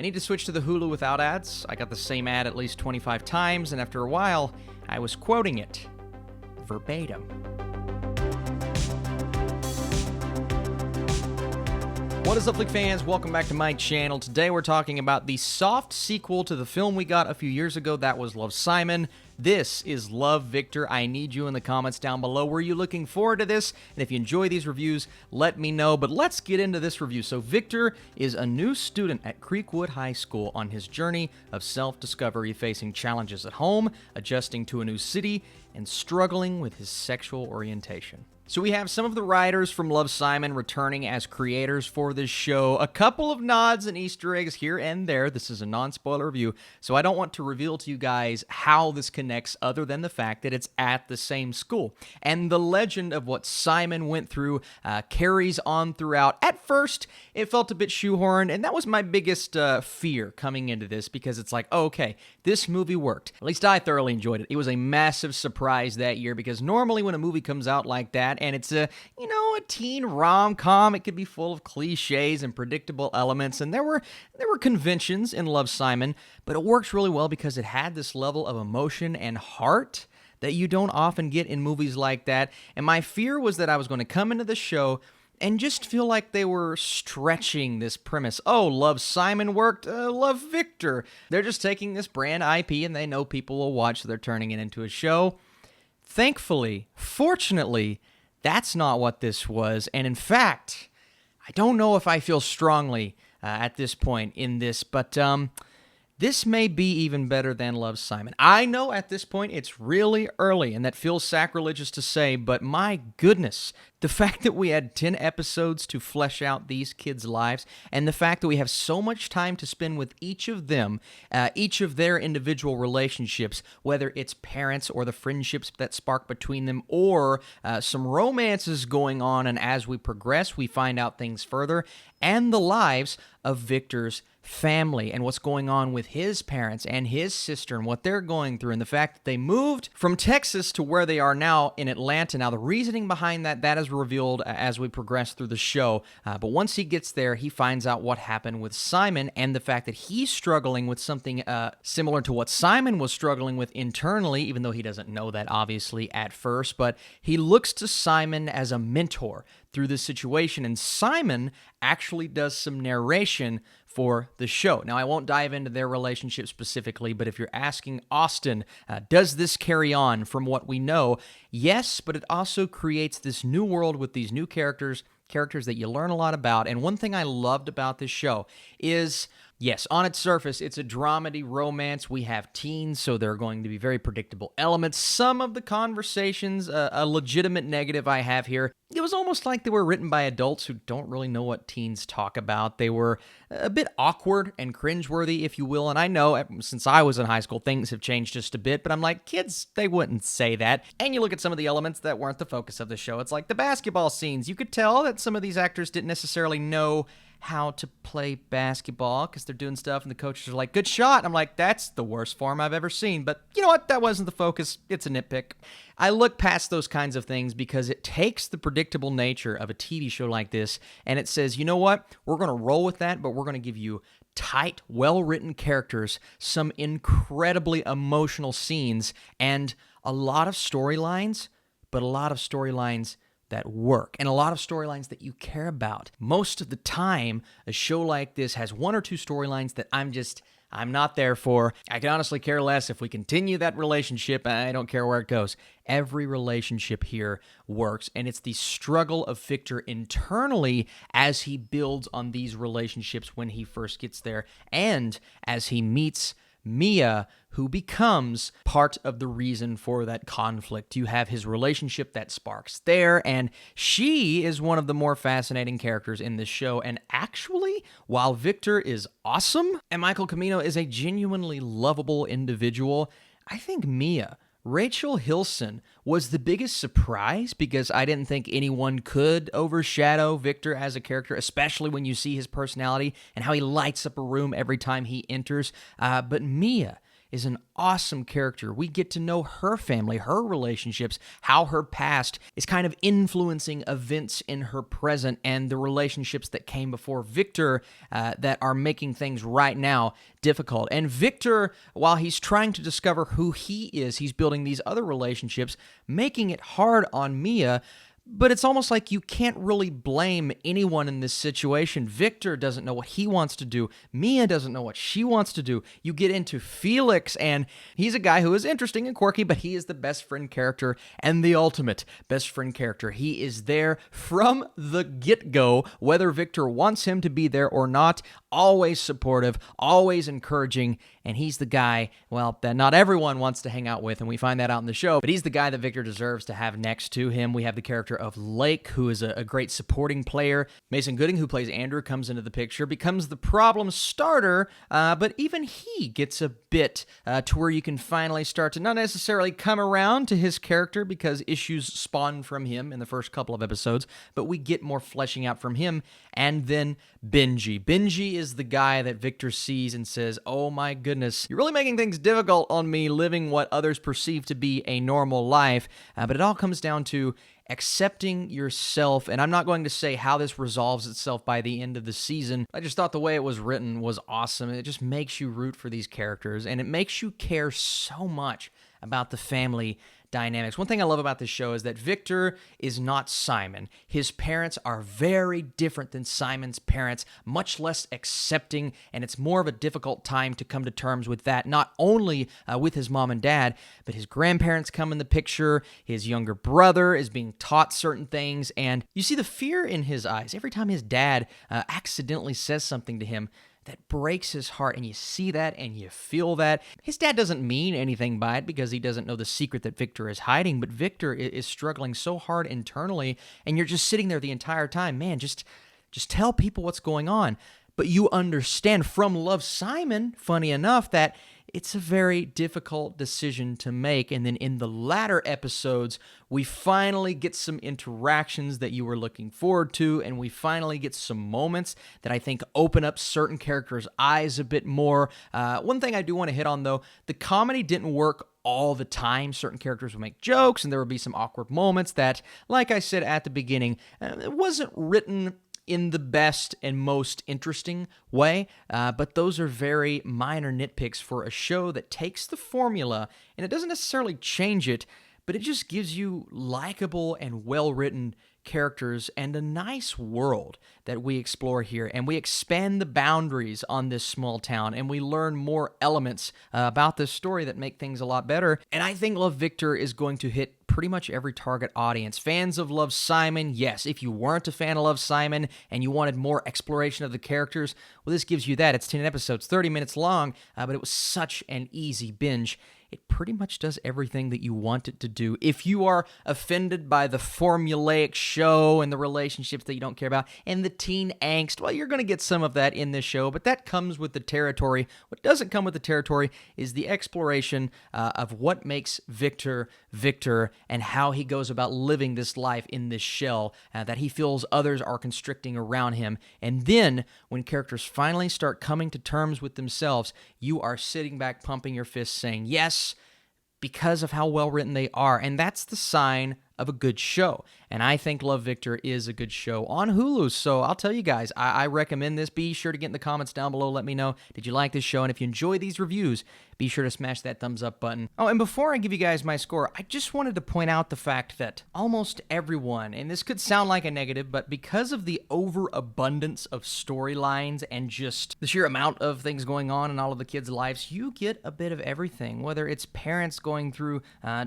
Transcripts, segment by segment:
I need to switch to the Hulu without ads. I got the same ad at least 25 times, and after a while, I was quoting it verbatim. What is up, Flick fans? Welcome back to my channel. Today we're talking about the soft sequel to the film we got a few years ago. That was Love, Simon. This is Love, Victor. I need you in the comments down below. Were you looking forward to this? And if you enjoy these reviews, let me know. But let's get into this review. So Victor is a new student at Creekwood High School on his journey of self-discovery, facing challenges at home, adjusting to a new city, and struggling with his sexual orientation. So we have some of the writers from Love, Simon returning as creators for this show. A couple of nods and Easter eggs here and there. This is a non-spoiler review, so I don't want to reveal to you guys how this connects other than the fact that it's at the same school. And the legend of what Simon went through carries on throughout. At first, it felt a bit shoehorned, and that was my biggest fear coming into this, because it's like, oh, okay, this movie worked. At least I thoroughly enjoyed it. It was a massive surprise that year, because normally when a movie comes out like that, and it's a teen rom-com, it could be full of cliches and predictable elements, and there were conventions in Love, Simon, but it works really well because it had this level of emotion and heart that you don't often get in movies like that. And my fear was that I was going to come into the show and just feel like they were stretching this premise. Oh, Love, Simon worked, Love, Victor. They're just taking this brand IP and they know people will watch, so they're turning it into a show. Thankfully, fortunately, that's not what this was, and in fact, I don't know if I feel strongly at this point in this, but this may be even better than Love, Simon. I know at this point it's really early, and that feels sacrilegious to say, but my goodness, the fact that we had 10 episodes to flesh out these kids' lives, and the fact that we have so much time to spend with each of them, each of their individual relationships, whether it's parents or the friendships that spark between them, or some romances going on, and as we progress, we find out things further, and the lives of Victor's family and what's going on with his parents and his sister and what they're going through, and the fact that they moved from Texas to where they are now in Atlanta. Now, the reasoning behind that is revealed as we progress through the show, but once he gets there, he finds out what happened with Simon and the fact that he's struggling with something similar to what Simon was struggling with internally, even though he doesn't know that obviously at first, but he looks to Simon as a mentor through this situation, and Simon actually does some narration for the show. Now, I won't dive into their relationship specifically, but if you're asking Austin, does this carry on from what we know? Yes, but it also creates this new world with these new characters that you learn a lot about. And one thing I loved about this show is, yes, on its surface, it's a dramedy romance. We have teens, so there are going to be very predictable elements. Some of the conversations, a legitimate negative I have here, it was almost like they were written by adults who don't really know what teens talk about. They were a bit awkward and cringeworthy, if you will. And I know since I was in high school, things have changed just a bit, but I'm like, kids, they wouldn't say that. And you look at some of the elements that weren't the focus of the show. It's like the basketball scenes. You could tell that some of these actors didn't necessarily know how to play basketball because they're doing stuff and the coaches are like, good shot. I'm like, that's the worst form I've ever seen. But you know what? That wasn't the focus. It's a nitpick. I look past those kinds of things because it takes the predictable nature of a TV show like this and it says, you know what? We're going to roll with that, but we're going to give you tight, well-written characters, some incredibly emotional scenes, and a lot of storylines, but a lot of storylines that work, and a lot of storylines that you care about. Most of the time, a show like this has one or two storylines that I'm not there for. I can honestly care less if we continue that relationship. I don't care where it goes. Every relationship here works, and it's the struggle of Victor internally as he builds on these relationships when he first gets there, and as he meets Mia, who becomes part of the reason for that conflict. You have his relationship that sparks there, and she is one of the more fascinating characters in this show. And actually, while Victor is awesome, and Michael Camino is a genuinely lovable individual, I think Mia, Rachel Hilson, was the biggest surprise because I didn't think anyone could overshadow Victor as a character, especially when you see his personality and how he lights up a room every time he enters. But Mia is an awesome character. We get to know her family, her relationships, how her past is kind of influencing events in her present, and the relationships that came before Victor that are making things right now difficult. And Victor, while he's trying to discover who he is, he's building these other relationships, making it hard on Mia. But it's almost like you can't really blame anyone in this situation. Victor doesn't know what he wants to do. Mia doesn't know what she wants to do. You get into Felix, and he's a guy who is interesting and quirky, but he is the best friend character and the ultimate best friend character. He is there from the get-go, whether Victor wants him to be there or not, always supportive, always encouraging, and he's the guy, well, that not everyone wants to hang out with, and we find that out in the show, but he's the guy that Victor deserves to have next to him. We have the character of Lake, who is a great supporting player. Mason Gooding, who plays Andrew, comes into the picture, becomes the problem starter, but even he gets a bit to where you can finally start to not necessarily come around to his character because issues spawn from him in the first couple of episodes, but we get more fleshing out from him. And then Binge. Binge is the guy that Victor sees and says, oh my goodness, you're really making things difficult on me living what others perceive to be a normal life. But it all comes down to accepting yourself, and I'm not going to say how this resolves itself by the end of the season. I just thought the way it was written was awesome. It just makes you root for these characters, and it makes you care so much about the family dynamics. One thing I love about this show is that Victor is not Simon. His parents are very different than Simon's parents, much less accepting, and it's more of a difficult time to come to terms with that, not only with his mom and dad, but his grandparents come in the picture, his younger brother is being taught certain things, and you see the fear in his eyes every time his dad accidentally says something to him that breaks his heart, and you see that and you feel that. His dad doesn't mean anything by it because he doesn't know the secret that Victor is hiding, but Victor is struggling so hard internally, and you're just sitting there the entire time, man, just tell people what's going on. But you understand from Love, Simon, funny enough, that it's a very difficult decision to make. And then in the latter episodes, we finally get some interactions that you were looking forward to, and we finally get some moments that I think open up certain characters' eyes a bit more. One thing I do want to hit on, though, the comedy didn't work all the time. Certain characters would make jokes, and there would be some awkward moments that, like I said at the beginning, it wasn't written in the best and most interesting way, but those are very minor nitpicks for a show that takes the formula, and it doesn't necessarily change it, but it just gives you likable and well-written characters and a nice world that we explore here, and we expand the boundaries on this small town, and we learn more elements about this story that make things a lot better. And I think Love, Victor is going to hit pretty much every target audience. Fans of Love, Simon, yes. If you weren't a fan of Love, Simon, and you wanted more exploration of the characters, well, this gives you that. It's 10 episodes, 30 minutes long, but it was such an easy binge. It pretty much does everything that you want it to do. If you are offended by the formulaic show and the relationships that you don't care about and the teen angst, well, you're going to get some of that in this show, but that comes with the territory. What doesn't come with the territory is the exploration of what makes Victor Victor and how he goes about living this life in this shell that he feels others are constricting around him. And then when characters finally start coming to terms with themselves, you are sitting back pumping your fists saying, yes, because of how well written they are. And that's the sign of a good show. And I think Love, Victor is a good show on Hulu. So I'll tell you guys, I recommend this. Be sure to get in the comments down below. Let me know, did you like this show? And if you enjoy these reviews, be sure to smash that thumbs up button. Oh, and before I give you guys my score, I just wanted to point out the fact that almost everyone, and this could sound like a negative, but because of the overabundance of storylines and just the sheer amount of things going on in all of the kids' lives, you get a bit of everything. Whether it's parents going through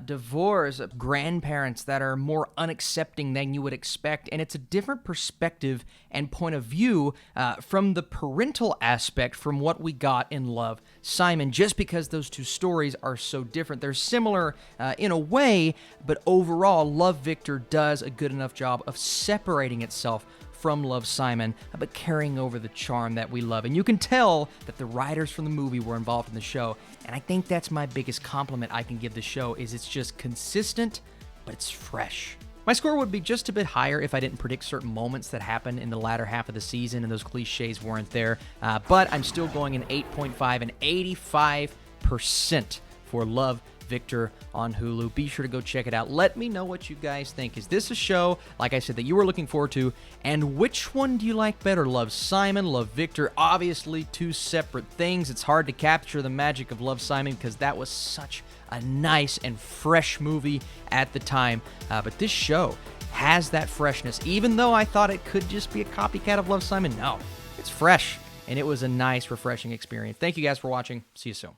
divorce, grandparents that are more unaccepting than you would expect, and it's a different perspective and point of view from the parental aspect from what we got in Love, Simon, just because those two stories are so different. They're similar in a way, but overall, Love, Victor does a good enough job of separating itself from Love, Simon, but carrying over the charm that we love. And you can tell that the writers from the movie were involved in the show, and I think that's my biggest compliment I can give the show, is it's just consistent, but it's fresh. My score would be just a bit higher if I didn't predict certain moments that happen in the latter half of the season and those cliches weren't there, but I'm still going an 8.5 and 85% 100% for Love, Victor on Hulu. Be sure to go check it out. Let me know what you guys think. Is this a show, like I said, that you were looking forward to? And which one do you like better? Love Simon, Love Victor? Obviously, two separate things. It's hard to capture the magic of Love Simon because that was such a nice and fresh movie at the time. But this show has that freshness. Even though I thought it could just be a copycat of Love Simon, no. It's fresh, and it was a nice, refreshing experience. Thank you guys for watching. See you soon.